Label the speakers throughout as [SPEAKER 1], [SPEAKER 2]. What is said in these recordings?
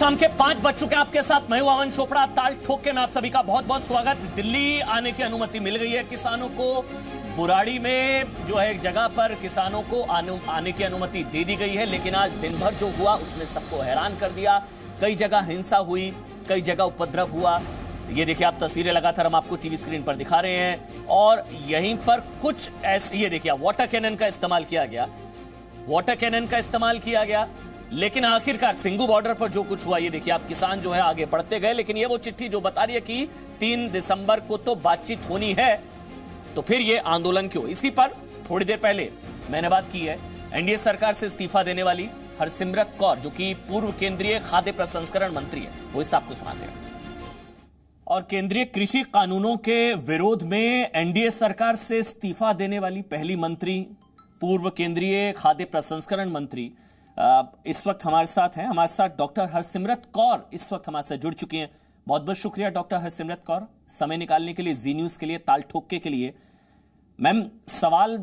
[SPEAKER 1] शाम के 5 बज चुके हैं। आपके साथ मैं हूं अमन चोपड़ा। ताल ठोक के मैं आप सभी का बहुत बहुत स्वागत। दिल्ली आने की अनुमति मिल गई है किसानों को। बुराड़ी में जो है एक जगह पर किसानों को आने की अनुमति दे दी गई है, लेकिन आज दिन भर जो हुआ उसने सबको हैरान कर दिया। कई जगह हिंसा हुई, कई जगह उपद्रव हुआ। ये देखिए आप तस्वीरें लगातार हम आपको टीवी स्क्रीन पर दिखा रहे हैं। और यहीं पर कुछ ऐसे, ये देखिए वाटर कैनन का इस्तेमाल किया गया, वाटर कैनन का इस्तेमाल किया गया। लेकिन आखिरकार सिंघू बॉर्डर पर जो कुछ हुआ, ये देखिए आप किसान जो है आगे बढ़ते गए। लेकिन ये वो चिट्ठी जो बता रही है कि 3 दिसंबर को तो बातचीत होनी है, तो फिर ये आंदोलन क्यों? इसी पर थोड़ी देर पहले मैंने बात की है एनडीए सरकार से इस्तीफा देने वाली हरसिमरत कौर, जो कि पूर्व केंद्रीय खाद्य प्रसंस्करण मंत्री है, वो इस आपको सुनाते हैं। और केंद्रीय कृषि कानूनों के विरोध में एनडीए सरकार से इस्तीफा देने वाली पहली मंत्री, पूर्व केंद्रीय खाद्य प्रसंस्करण मंत्री इस वक्त हमारे साथ हैं। हमारे साथ डॉक्टर हरसिमरत कौर इस वक्त हमारे साथ जुड़ चुकी हैं। बहुत बहुत शुक्रिया डॉक्टर हरसिमरत कौर, समय निकालने के लिए, जी न्यूज के लिए, ताल ठोके के लिए। मैम, सवाल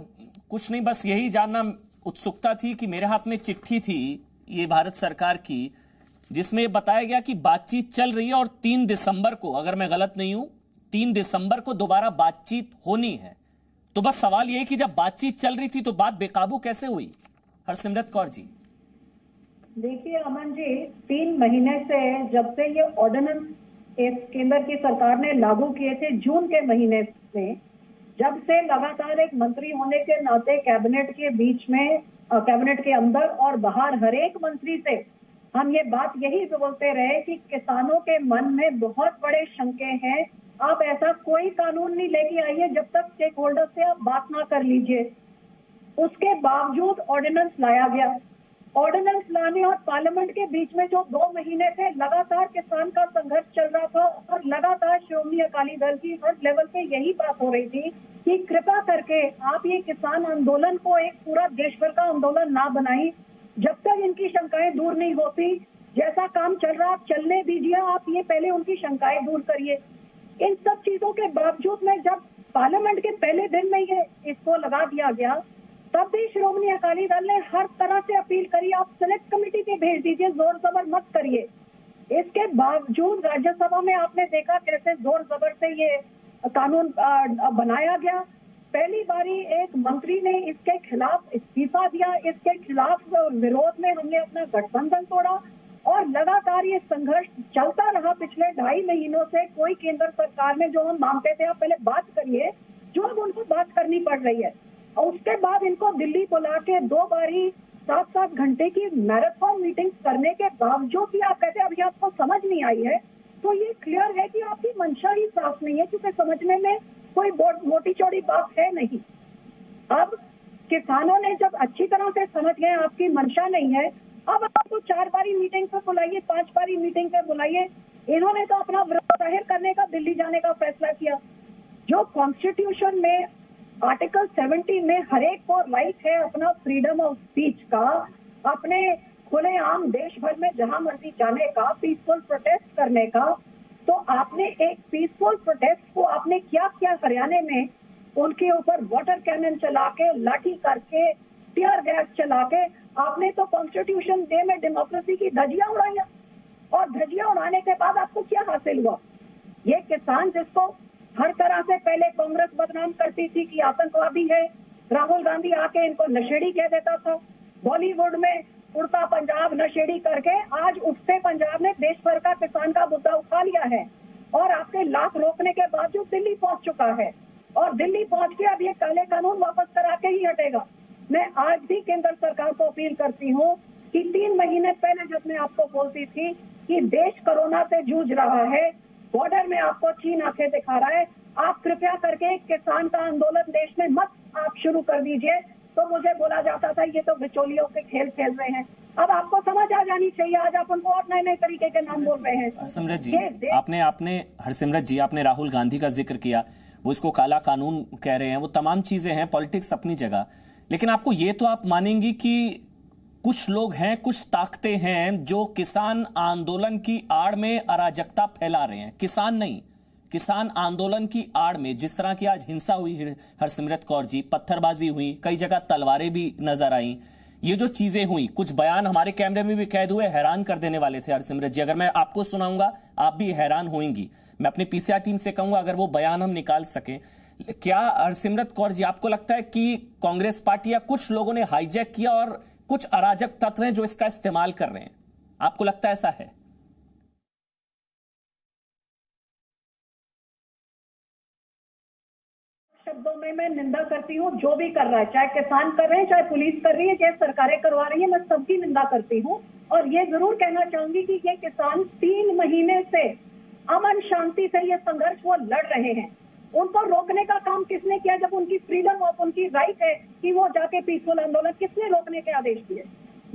[SPEAKER 1] कुछ नहीं, बस यही जानना उत्सुकता थी कि मेरे हाथ में चिट्ठी थी ये भारत सरकार की, जिसमें बताया गया कि बातचीत चल रही है और 3 दिसंबर को, अगर मैं गलत नहीं हूं, 3 दिसंबर को दोबारा बातचीत होनी है। तो बस सवाल यह कि जब बातचीत चल रही थी तो बात बेकाबू कैसे हुई? हरसिमरत कौर जी।
[SPEAKER 2] देखिए अमन जी, 3 महीने से जब से ये ऑर्डिनेंस केंद्र की सरकार ने लागू किए थे, जून के महीने में, जब से लगातार एक मंत्री होने के नाते कैबिनेट के बीच में, कैबिनेट के अंदर और बाहर हर एक मंत्री से हम ये बात यही बोलते रहे कि किसानों के मन में बहुत बड़े शंके हैं। आप ऐसा कोई कानून नहीं लेके आइए जब तक स्टेक होल्डर से आप बात ना कर लीजिए। उसके बावजूद ऑर्डिनेंस लाया गया। ऑर्डिनेंस लाने और पार्लियामेंट के बीच में जो 2 महीने थे, लगातार किसान का संघर्ष चल रहा था और लगातार श्रोमणी अकाली दल की हर लेवल पे यही बात हो रही थी कि कृपया करके आप ये किसान आंदोलन को एक पूरा देश भर का आंदोलन ना बनाई। जब तक इनकी शंकाएं दूर नहीं होती, जैसा काम चल रहा आप चलने दीजिए, आप ये पहले उनकी शंकाएं दूर करिए। इन सब चीजों के बावजूद में जब पार्लियामेंट के पहले दिन में ये इसको लगा दिया गया, तब भी श्रोमणी अकाली दल ने हर तरह से अपील करी, आप सेलेक्ट कमेटी पे भेज दीजिए, जोर जबर मत करिए। इसके बावजूद राज्यसभा में आपने देखा कैसे जोर जबर से ये कानून बनाया गया। पहली बारी एक मंत्री ने इसके खिलाफ इस्तीफा दिया, इसके खिलाफ विरोध में हमने अपना गठबंधन तोड़ा और लगातार ये संघर्ष चलता रहा पिछले 2.5 महीनों से। कोई केंद्र सरकार में जो हम मांगते थे आप पहले बात करिए, जो अब उनको बात करनी पड़ रही है। और उसके बाद इनको दिल्ली बुला के 2 बारी 7-7 घंटे की मैराथन मीटिंग करने के बावजूद भी आप कहते हैं अभी आपको समझ नहीं आई है, तो ये क्लियर है कि आपकी मंशा ही साफ नहीं है, क्योंकि समझने में कोई मोटी चौड़ी बात है नहीं। अब किसानों ने जब अच्छी तरह से समझ गए आपकी मंशा नहीं है, अब आपको 4 बारी मीटिंग पे बुलाइए, 5 बारी मीटिंग पे बुलाइए। इन्होंने तो अपना विरोध जाहिर करने का, दिल्ली जाने का फैसला किया। जो कॉन्स्टिट्यूशन में आर्टिकल 70 में हर एक को राइट है अपना फ्रीडम ऑफ स्पीच का, अपने खुलेआम देश भर में जहां मर्जी जाने का, पीसफुल प्रोटेस्ट करने का। तो आपने एक पीसफुल प्रोटेस्ट को आपने क्या किया? हरियाणा में उनके ऊपर वाटर कैनन चला के, लाठी करके, टीयर गैस चला के आपने तो कॉन्स्टिट्यूशन डे में डेमोक्रेसी की धज्जियां उड़ाई। और धज्जियां उड़ाने के बाद आपको क्या हासिल हुआ? ये किसान जिसको हर तरह से पहले कांग्रेस बदनाम करती थी कि आतंकवादी है, राहुल गांधी आके इनको नशेड़ी कह देता था, बॉलीवुड में उड़ता पंजाब नशेड़ी करके आज उठते पंजाब ने देश भर का किसान का मुद्दा उठा लिया है और आपके लाख रोकने के बावजूद दिल्ली पहुंच चुका है। और दिल्ली पहुंच के अब ये काले कानून वापस करा के ही हटेगा। मैं आज भी केंद्र सरकार को अपील करती हूँ कि 3 महीने पहले जब मैं आपको बोलती थी कि देश कोरोना से जूझ रहा है, बॉर्डर में आपको चीन आंखें दिखा रहा है, आप कृपया करके किसान का आंदोलन देश में मत आप शुरू कर दीजिए। तो मुझे बोला जाता था ये तो बिचौलियों के खेल खेल रहे हैं। अब आपको समझ आ जानी चाहिए, आज आप उनको और नए नए तरीके के नाम बोल रहे हैं।
[SPEAKER 1] हरसिमरत जी, हरसिमरत जी, आपने राहुल गांधी का जिक्र किया, वो इसको काला कानून कह रहे हैं, वो तमाम चीजें हैं, पॉलिटिक्स अपनी जगह। लेकिन आपको ये तो आप मानेंगी कि कुछ लोग हैं, कुछ ताकतें हैं जो किसान आंदोलन की आड़ में अराजकता फैला रहे हैं। किसान नहीं, किसान आंदोलन की आड़ में जिस तरह की आज हिंसा हुई हरसिमरत कौर जी, पत्थरबाजी हुई, कई जगह तलवारें भी नजर आई, ये जो चीजें हुई, कुछ बयान हमारे कैमरे में भी कैद हुए, हैरान कर देने वाले थे हरसिमरत जी। अगर मैं आपको सुनाऊंगा आप भी हैरान होंगी। मैं अपनी पीसीआर टीम से कहूंगा अगर वो बयान हम निकाल सकें। क्या हरसिमरत कौर जी आपको लगता है कि कांग्रेस पार्टी या कुछ लोगों ने हाईजैक किया और कुछ अराजक तत्व हैं जो इसका इस्तेमाल कर रहे हैं? आपको लगता है ऐसा है?
[SPEAKER 2] शब्दों में मैं निंदा करती हूँ जो भी कर रहा है, चाहे किसान कर रहे हैं, चाहे पुलिस कर रही है, चाहे सरकारें करवा रही है, मैं सबकी निंदा करती हूँ। और ये जरूर कहना चाहूंगी कि ये किसान 3 महीने से अमन शांति से ये संघर्ष वो लड़ रहे हैं। उनको रोकने का काम किसने किया? जब उनकी फ्रीडम ऑफ, उनकी राइट है कि वो जाके पीसफुल आंदोलन, किसने रोकने के आदेश दिए?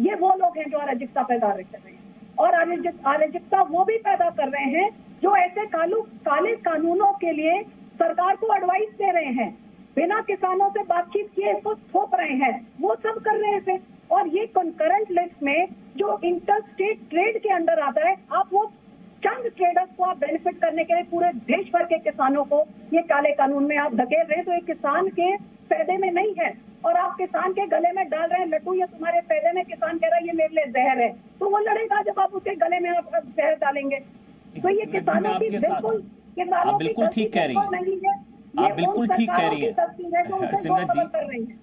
[SPEAKER 2] ये वो लोग हैं जो अराजकता पैदा कर रहे हैं। और अराजकता वो भी पैदा कर रहे हैं जो ऐसे काले कानूनों के लिए सरकार को एडवाइस दे रहे हैं, बिना किसानों से बातचीत किए इसको थोप रहे हैं, वो सब कर रहे थे। और ये कंकरेंट लिस्ट में जो इंटर स्टेट ट्रेड के अंडर आता है, आप वो चंद ट्रेडर्स को आप बेनिफिट करने के लिए पूरे देश भर के किसानों को ये काले कानून में आप धकेल रहे हैं, तो ये किसान के फायदे में नहीं है। और आप किसान के गले में डाल रहे हैं लड्डू, ये तुम्हारे फायदे में, किसान कह रहा है ये मेरे लिए जहर है, तो वो लड़ेगा जब आप उसके गले में आप जहर डालेंगे। तो ये किसानों की
[SPEAKER 1] आप बिल्कुल ठीक कह रही हैं, आप बिल्कुल ठीक कह रही हैं हरसिमरत जी,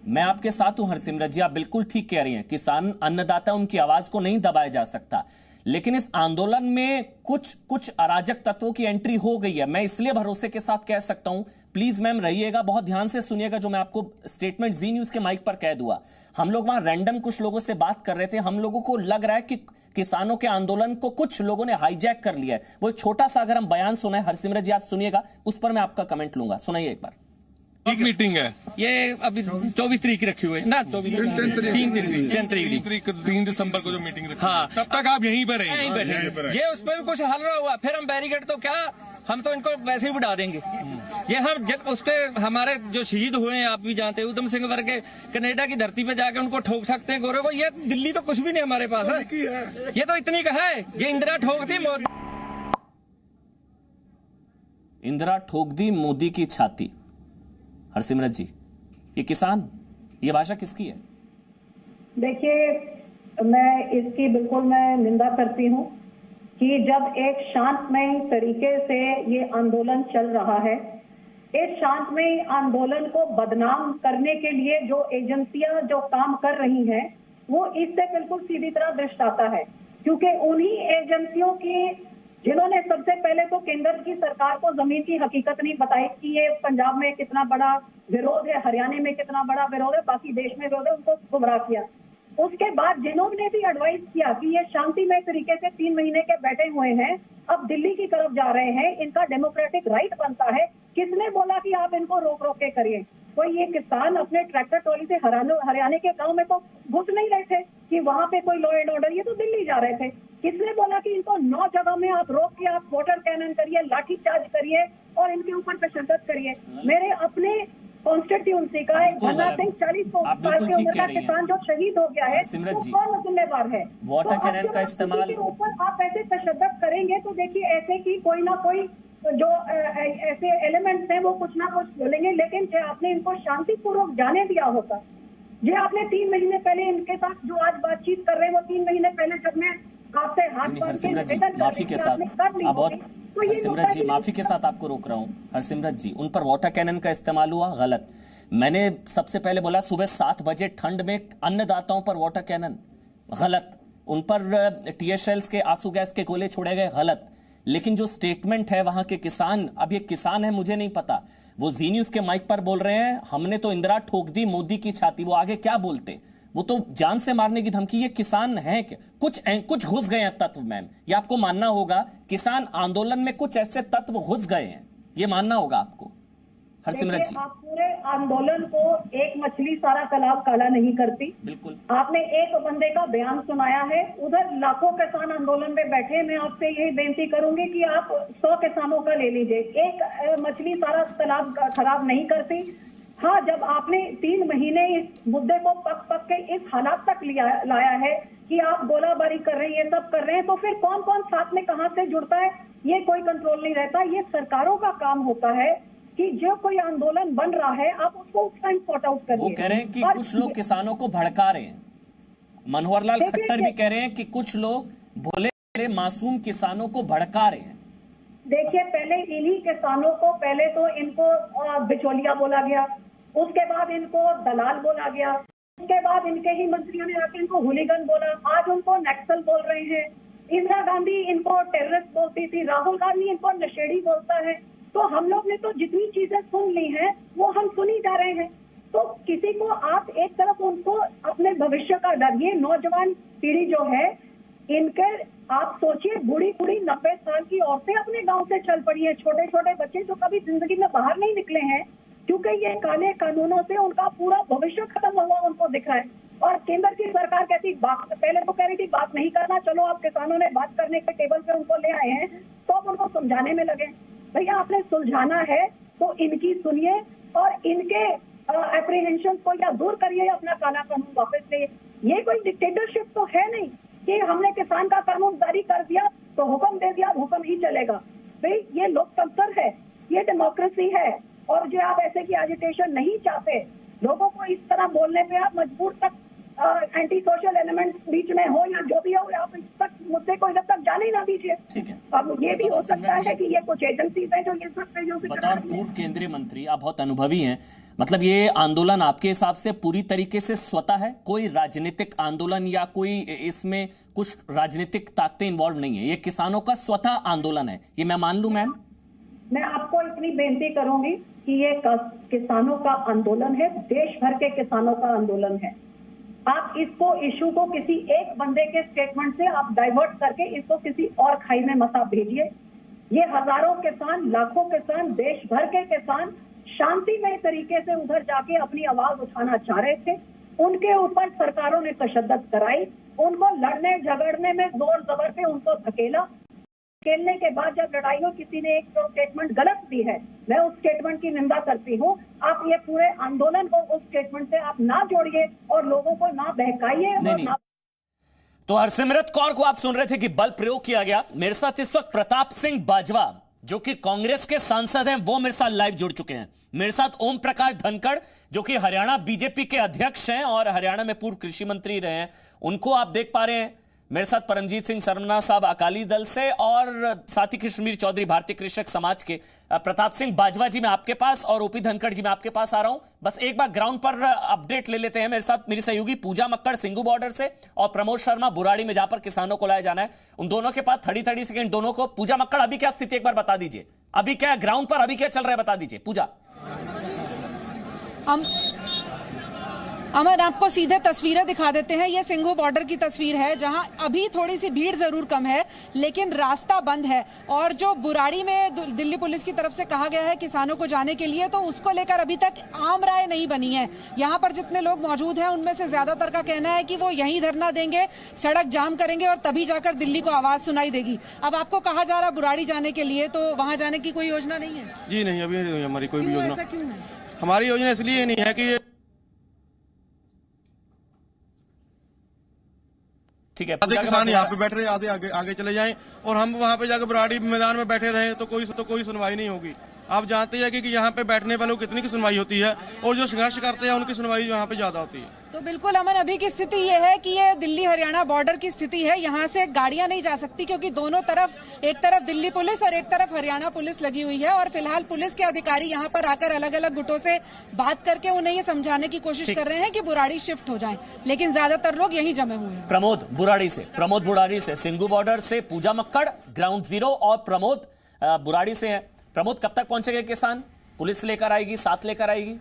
[SPEAKER 1] मैं आपके साथ हूं हरसिमरत जी, आप बिल्कुल ठीक कह रही हैं। किसान अन्नदाता, उनकी आवाज को नहीं दबाया जा सकता, लेकिन इस आंदोलन में कुछ अराजक तत्वों की एंट्री हो गई है। मैं इसलिए भरोसे के साथ कह सकता हूं, प्लीज मैम रहिएगा, बहुत ध्यान से सुनिएगा जो मैं आपको स्टेटमेंट जी न्यूज के माइक पर कैद हुआ। हम लोग वहां रैंडम कुछ लोगों से बात कर रहे थे, हम लोगों को लग रहा है कि किसानों के आंदोलन को कुछ लोगों ने हाईजैक कर लिया है। वो छोटा सा अगर हम बयान सुने, हरसिमरत जी आप सुनिएगा, उस पर मैं आपका कमेंट लूंगा, सुनाइए एक बार।
[SPEAKER 3] एक मीटिंग है
[SPEAKER 4] ये अभी 24 तारीख रखी हुई है ना,
[SPEAKER 3] 3 दिसंबर को जो मीटिंग रखी,
[SPEAKER 4] हाँ,
[SPEAKER 3] तब तक आप यहीं पर रहेंगे।
[SPEAKER 4] ये उस पर भी कुछ हल रहा हुआ, फिर हम बैरिकेड तो क्या, हम तो इनको वैसे ही उड़ा देंगे। ये हम जब उस पे हमारे जो शहीद हुए हैं, आप भी जानते हैं, उधम सिंह वर्ग के कनाडा की धरती पे जाके उनको ठोक सकते हैं गोरे को। ये दिल्ली तो कुछ भी नहीं हमारे पास है, ये तो इतनी का है, ये इंदिरा ठोक दी,
[SPEAKER 1] इंदिरा ठोक दी मोदी की छाती। हरसिमरत जी, ये किसान, ये भाषा किसकी है?
[SPEAKER 2] देखिए, मैं इसकी बिल्कुल मैं निंदा करती हूँ कि जब एक शांतमय तरीके से ये आंदोलन चल रहा है, इस शांतमय आंदोलन को बदनाम करने के लिए जो एजेंसियां जो काम कर रही हैं, वो इससे बिल्कुल सीधी तरह दृष्टाता है। क्योंकि उन्हीं एजेंसियों की जिन्होंने सबसे पहले तो केंद्र की सरकार को जमीन की हकीकत नहीं बताई कि ये पंजाब में कितना बड़ा विरोध है, हरियाणा में कितना बड़ा विरोध है, बाकी देश में विरोध है, उनको गुमराह किया। उसके बाद जिन्होंने भी एडवाइस किया कि ये शांतिमय तरीके से 3 महीने के बैठे हुए हैं, अब दिल्ली की तरफ जा रहे हैं, इनका डेमोक्रेटिक राइट बनता है, किसने बोला कि आप इनको रोक रोक के करिए? कोई ये किसान अपने ट्रैक्टर ट्रॉली से हरियाणा के गांव में तो घुस नहीं रहे थे कि वहां पे कोई लॉ एंड ऑर्डर, ये तो दिल्ली जा रहे थे। किसने बोला कि इनको 9 जगह में आप रोक के आप वाटर कैनन करिए, लाठी चार्ज करिए और इनके ऊपर तशद्दुद करिए? मेरे अपने कॉन्स्टिट्यूंसी का एक भला सिंह 40 साल की उम्र का किसान जो शहीद हो गया है, तो कौन जिम्मेवार है?
[SPEAKER 1] वाटर कैनन का इस्तेमाल
[SPEAKER 2] के ऊपर आप ऐसे तशद्दुद करेंगे तो देखिए ऐसे कि कोई ना कोई जो ऐसे एलिमेंट्स हैं वो कुछ ना कुछ बोलेंगे। लेकिन जो आपने इनको शांतिपूर्वक जाने दिया होता, जो आपने 3 महीने पहले इनके साथ जो आज बातचीत कर रहे हैं, वो 3 महीने पहले जब मैं आपसे हाथ
[SPEAKER 1] हरसिमरत जी माफी के साथ, हरसिमरत जी माफी के साथ आपको रोक रहा हूं। हरसिमरत जी, उन पर वाटर कैनन का इस्तेमाल हुआ, गलत। मैंने सबसे पहले बोला सुबह 7 बजे ठंड में अन्नदाताओं पर वाटर कैनन, गलत। उन पर टीयर शेल्स के, आंसू गैस के गोले छोड़े गए, गलत। लेकिन जो स्टेटमेंट है वहां के किसान, अब ये किसान है मुझे नहीं पता, वो जी न्यूज के माइक पर बोल रहे हैं हमने तो इंदिरा ठोक दी मोदी की छाती। वो आगे क्या बोलते? वो तो जान से मारने की धमकी। ये किसान है क्या? कुछ घुस गए हैं तत्व मैम, ये आपको मानना होगा। किसान आंदोलन में कुछ ऐसे तत्व घुस गए हैं, ये मानना होगा आपको। हरसिमरत जी,
[SPEAKER 2] आप पूरे आंदोलन को एक मछली सारा तालाब काला नहीं करती।
[SPEAKER 1] बिल्कुल,
[SPEAKER 2] आपने एक बंदे का बयान सुनाया है, उधर लाखों किसान आंदोलन में बैठे। मैं आपसे यही बेनती करूंगी कि आप 100 किसानों का ले लीजिए, एक मछली सारा तालाब खराब नहीं करती। हाँ, जब आपने 3 महीने इस मुद्दे को पक पक के इस हालात तक लाया है कि आप गोलाबारी कर रहे हैं, ये सब कर रहे हैं, तो फिर कौन कौन साथ में कहां से जुड़ता है ये कोई कंट्रोल नहीं रहता। ये सरकारों का काम होता है कि जो कोई आंदोलन बन रहा है आप उसको उस टाइम सॉर्ट आउट करिए।
[SPEAKER 1] वो कह रहे हैं कि कुछ लोग किसानों को भड़का रहे हैं। मनोहर लाल
[SPEAKER 2] देखिए,
[SPEAKER 1] खट्टर भी कह रहे हैं कि कुछ लोग भोले मासूम किसानों को भड़का रहे हैं।
[SPEAKER 2] देखिए, पहले इन्हीं किसानों को, पहले तो इनको बिचौलिया बोला गया, उसके बाद इनको दलाल बोला गया, उसके बाद इनके ही मंत्रियों ने आके इनको हुलीगन बोला, आज उनको नक्सल बोल रहे हैं। इंदिरा गांधी इनको टेररिस्ट बोलती थी, राहुल गांधी इनको नशेड़ी बोलता है। तो हम लोग ने तो जितनी चीजें सुन ली हैं वो हम सुनी जा रहे हैं। तो किसी को आप एक तरफ उनको अपने भविष्य का डर, ये नौजवान पीढ़ी जो है इनके, आप सोचिए बूढ़ी 90 साल की औरतें अपने गांव से चल पड़ी है, छोटे छोटे बच्चे जो कभी जिंदगी में बाहर नहीं निकले हैं, क्योंकि ये काले कानूनों से उनका पूरा भविष्य खत्म हुआ उनको दिख रहा है। और केंद्र की सरकार कहती बात, पहले तो कह रही थी बात नहीं करना, चलो आप किसानों ने बात करने के टेबल पे उनको ले आए हैं, तो अब उनको समझाने में लगे। भैया आपने सुलझाना है तो इनकी सुनिए और इनके एप्रीहेंशन को या दूर करिए, अपना काला कानून वापस लिए। ये कोई डिक्टेटरशिप तो है नहीं कि हमने किसान का कानून जारी कर दिया तो हुक्म दे दिया, हुक्म ही चलेगा। भाई ये लोकतंत्र है, ये डेमोक्रेसी है, और जो आप ऐसे की एजिटेशन नहीं चाहते, लोगों को इस तरह बोलने पे आप मजबूर तक एंटी सोशल एलिमेंट बीच में हो या जो भी हो, आप इस तक मुद्दे को इधर तक जाने ही ना दीजिए।
[SPEAKER 1] ठीक है।
[SPEAKER 2] अब ये भी हो सकता है कि ये कुछ एजेंसीज हैं जो ये सब चीजों से
[SPEAKER 1] बतौर पूर्व केंद्रीय मंत्री आप बहुत अनुभवी हैं, मतलब ये आंदोलन आपके हिसाब से पूरी तरीके से स्वतः है, कोई राजनीतिक आंदोलन या कोई इसमें कुछ राजनीतिक ताकतें इन्वॉल्व नहीं है, ये किसानों का स्वतः आंदोलन है, ये मैं मान लूं मैम?
[SPEAKER 2] मैं आपको इतनी बेनती करूंगी कि ये किसानों का आंदोलन है, देश भर के किसानों का आंदोलन है। आप इसको इशू को किसी एक बंदे के स्टेटमेंट से आप डाइवर्ट करके इसको किसी और खाई में मत आप भेजिए। ये हजारों किसान, लाखों किसान, देश भर के किसान शांतिमय तरीके से उधर जाके अपनी आवाज उठाना चाह रहे थे। उनके ऊपर सरकारों ने तशद्दुद कराई, उनको लड़ने झगड़ने में जोर जबर से उनको धकेला। खेलने के बाद जब लड़ाई हो, किसी ने एक जो स्टेटमेंट गलत दी है, मैं उस स्टेटमेंट की निंदा करती हूँ। आप ये पूरे आंदोलन को उस स्टेटमेंट से आप ना जोड़िए और लोगों को ना बहकाइए और ना।
[SPEAKER 1] तो हरसिमरत कौर को आप सुन रहे थे कि बल प्रयोग किया गया। मेरे साथ इस वक्त प्रताप सिंह बाजवा जो कि कांग्रेस के सांसद हैं, वो मेरे साथ लाइव जुड़ चुके हैं। मेरे साथ ओम प्रकाश धनखड़ जो कि हरियाणा बीजेपी के अध्यक्ष हैं और हरियाणा में पूर्व कृषि मंत्री रहे हैं, उनको आप देख पा रहे हैं। मेरे साथ परमजीत सिंह सरवना साहब अकाली दल से, और साथी कृष्णवीर चौधरी भारतीय कृषक समाज के। प्रताप सिंह बाजवा जी मैं आपके पास और ओपी धनखड़ जी मैं आपके पास आ रहा हूं। बस एक बार ग्राउंड पर अपडेट ले लेते हैं। मेरे साथ मेरी सहयोगी पूजा मक्कड़ सिंगू बॉर्डर से और प्रमोद शर्मा बुराड़ी में, जहां पर किसानों को लाया जाना है। उन दोनों के पास 30 सेकंड दोनों को। पूजा मक्कड़, अभी क्या स्थिति एक बार बता दीजिए, अभी क्या ग्राउंड पर अभी क्या चल रहा है बता दीजिए पूजा।
[SPEAKER 5] अमन, आपको सीधे तस्वीरें दिखा देते हैं। ये सिंघू बॉर्डर की तस्वीर है जहां अभी थोड़ी सी भीड़ जरूर कम है, लेकिन रास्ता बंद है। और जो बुराड़ी में दिल्ली पुलिस की तरफ से कहा गया है किसानों को जाने के लिए, तो उसको लेकर अभी तक आम राय नहीं बनी है। यहाँ पर जितने लोग मौजूद हैं उनमें से ज्यादातर का कहना है कि वो यहीं धरना देंगे, सड़क जाम करेंगे और तभी जाकर दिल्ली को आवाज सुनाई देगी। अब आपको कहा जा रहा बुराड़ी जाने के लिए, तो वहाँ जाने की कोई योजना नहीं है?
[SPEAKER 6] जी नहीं, अभी हमारी कोई भी योजना।
[SPEAKER 5] ऐसा क्यों है?
[SPEAKER 6] हमारी योजना इसलिए नहीं है कि
[SPEAKER 1] ठीक है,
[SPEAKER 6] आधे किसान यहाँ पे बैठ रहे, आधे आगे चले जाएं और हम वहाँ पे जाकर बुराड़ी मैदान में बैठे रहे तो कोई सुनवाई नहीं होगी। आप जानते हैं कि यहाँ पे बैठने वालों की कितनी की सुनवाई होती है और जो संघर्ष करते हैं उनकी सुनवाई यहाँ पे ज्यादा होती है।
[SPEAKER 5] तो बिल्कुल अमन, अभी की स्थिति ये है कि ये दिल्ली हरियाणा बॉर्डर की स्थिति है। यहाँ से गाड़ियां नहीं जा सकती क्योंकि दोनों तरफ, एक तरफ दिल्ली पुलिस और एक तरफ हरियाणा पुलिस लगी हुई है। और फिलहाल पुलिस के अधिकारी यहाँ पर आकर अलग अलग गुटों से बात करके उन्हें ये समझाने की कोशिश कर रहे हैं कि बुराड़ी शिफ्ट हो जाए, लेकिन ज्यादातर लोग यहीं जमे हुए हैं।
[SPEAKER 1] प्रमोद बुराड़ी से, सिंघू बॉर्डर से पूजा मक्कड़ ग्राउंड जीरो और प्रमोद बुराड़ी से हैं। प्रमोद, कब तक पहुंचेंगे किसान? पुलिस लेकर आएगी, साथ लेकर आएगी,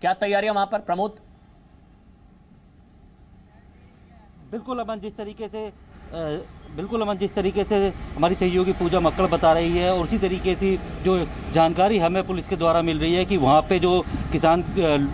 [SPEAKER 1] क्या तैयारियां वहां पर प्रमोद?
[SPEAKER 7] बिल्कुल अमन, जिस तरीके से हमारी सहयोगी पूजा मक्कड़ बता रही है और उसी तरीके से जो जानकारी हमें पुलिस के द्वारा मिल रही है कि वहाँ पे जो किसान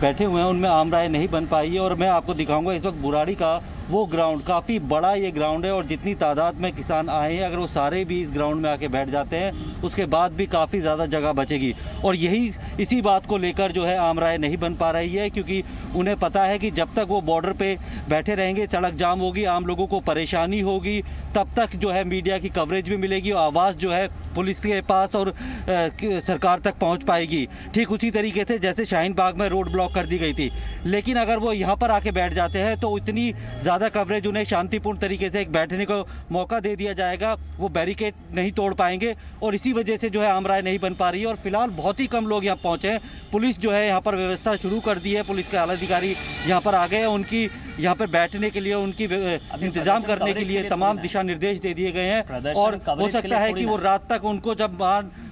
[SPEAKER 7] बैठे हुए हैं उनमें आम राय नहीं बन पाई है। और मैं आपको दिखाऊंगा इस वक्त बुराड़ी का वो ग्राउंड काफ़ी बड़ा ये ग्राउंड है और जितनी तादाद में किसान आए हैं अगर वो सारे भी इस ग्राउंड में आके बैठ जाते हैं उसके बाद भी काफ़ी ज़्यादा जगह बचेगी। और इसी बात को लेकर जो है आम राय नहीं बन पा रही है, क्योंकि उन्हें पता है कि जब तक वो बॉर्डर पे बैठे रहेंगे सड़क जाम होगी, आम लोगों को परेशानी होगी, तब तक जो है मीडिया की कवरेज भी मिलेगी और आवाज़ जो है पुलिस के पास और सरकार तक पहुंच पाएगी। ठीक उसी तरीके से जैसे शाहीन बाग में रोड ब्लॉक कर दी गई थी, लेकिन अगर वो यहाँ पर आके बैठ जाते हैं तो इतनी ज़्यादा कवरेज उन्हें शांतिपूर्ण तरीके से एक बैठने को मौका दे दिया जाएगा, वो बैरिकेड नहीं तोड़ पाएंगे और इसी वजह से जो है आम राय नहीं बन पा रही है। और फिलहाल बहुत ही कम लोग यहाँ पहुँचे हैं। पुलिस जो है यहाँ पर व्यवस्था शुरू कर दी है, पुलिस के आला अधिकारी यहाँ पर आ गए हैं, उनकी यहाँ पर बैठने के लिए उनकी इंतजाम करने के लिए तमाम दिशा निर्देश दे दिए गए हैं और हो सकता है कि वो रात तक उनको जब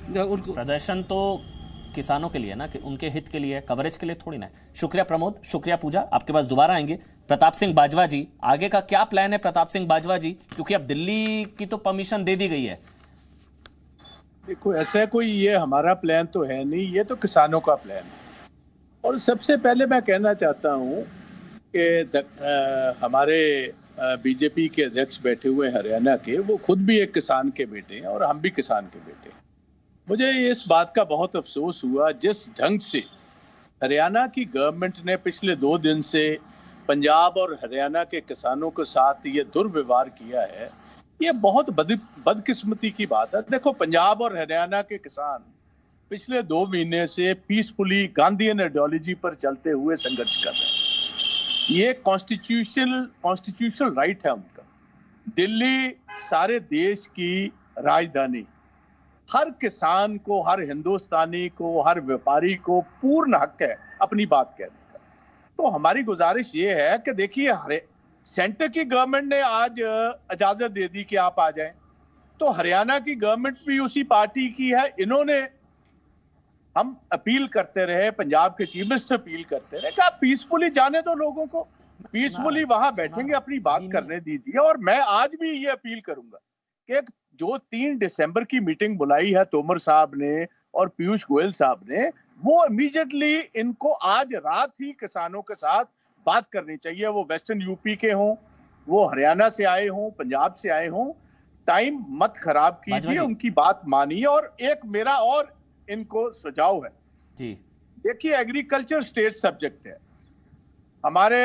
[SPEAKER 1] प्रदर्शन तो किसानों के लिए ना, कि उनके हित के लिए, कवरेज के लिए थोड़ी ना। शुक्रिया प्रमोद, शुक्रिया पूजा, आपके पास दोबारा आएंगे। प्रताप सिंह बाजवा जी, आगे का क्या प्लान है प्रताप सिंह बाजवा जी, क्योंकि अब दिल्ली की तो परमिशन दे दी गई है।
[SPEAKER 8] देखो ऐसा कोई ये हमारा प्लान तो है नहीं, ये तो किसानों का प्लान है। और सबसे पहले मैं कहना चाहता हूँ कि हमारे बीजेपी के अध्यक्ष बैठे हुए हरियाणा के, वो खुद भी एक किसान के बेटे हैं और हम भी किसान के बेटे हैं। मुझे इस बात का बहुत अफसोस हुआ जिस ढंग से हरियाणा की गवर्नमेंट ने पिछले 2 दिन से पंजाब और हरियाणा के किसानों के साथ ये दुर्व्यवहार किया है। ये बहुत बदकिस्मती की बात है। देखो, पंजाब और हरियाणा के किसान पिछले 2 महीने से पीसफुली गांधीयन आइडियोलॉजी पर चलते हुए संघर्ष कर रहे हैं। ये कॉन्स्टिट्यूशनल राइट है उनका। दिल्ली सारे देश की राजधानी, हर किसान को, हर हिंदुस्तानी को, हर व्यापारी को पूर्ण हक है अपनी बात कहने का। तो हमारी गुजारिश ये है कि देखिए, सेंटर की गवर्नमेंट ने आज इजाजत दे दी कि आप आ जाएं, तो हरियाणा की गवर्नमेंट भी उसी पार्टी की है। इन्होंने, हम अपील करते रहे, पंजाब के चीफ मिनिस्टर अपील करते रहे कि आप पीसफुली जाने दो लोगों को, पीसफुली वहां बैठेंगे, अपनी बात करने दीजिए। और मैं आज भी ये अपील करूंगा कि जो 3 दिसंबर की मीटिंग बुलाई है तोमर साहब ने और पीयूष गोयल साहब ने, वो इमीडिएटली इनको आज रात ही किसानों के साथ बात करनी चाहिए। वो वेस्टर्न यूपी के हों, वो हरियाणा से आए हों, पंजाब से आए हों, टाइम मत खराब कीजिए, उनकी बात मानिए। और एक मेरा और इनको सुझाव है जी, देखिए, एग्रीकल्चर स्टेट सब्जेक्ट है। हमारे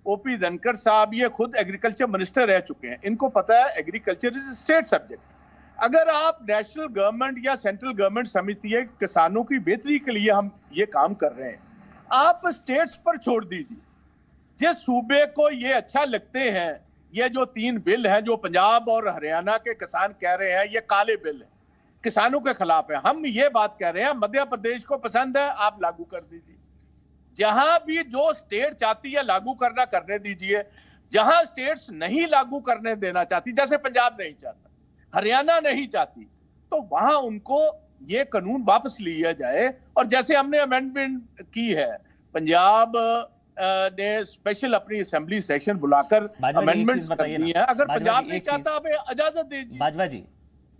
[SPEAKER 8] ओपी धनखड़ साहब ये खुद एग्रीकल्चर मिनिस्टर रह चुके हैं, इनको पता है एग्रीकल्चर इज स्टेट सब्जेक्ट। अगर आप नेशनल गवर्नमेंट या सेंट्रल गवर्नमेंट समझती है किसानों की बेहतरी के लिए हम ये काम कर रहे हैं, आप स्टेट्स पर छोड़ दीजिए। जिस सूबे को ये अच्छा लगते हैं, ये जो 3 बिल हैं जो पंजाब और हरियाणा के किसान कह रहे हैं ये काले बिल हैं, किसानों के खिलाफ है। हम ये बात कह रहे हैं, मध्य प्रदेश को पसंद है, आप लागू कर दीजिए। जहां भी जो स्टेट चाहती है लागू करने दीजिए। जहां स्टेट्स नहीं लागू करने देना चाहती, जैसे पंजाब नहीं चाहता, हरियाणा नहीं चाहती, तो वहां उनको ये कानून वापस लिया जाए। और जैसे हमने अमेंडमेंट की है, पंजाब ने स्पेशल अपनी असेंबली सेशन बुलाकर अमेंडमेंट्स करनी है। अगर पंजाब नहीं चाहता, आप इजाजत दीजिए।
[SPEAKER 1] बाजवा जी,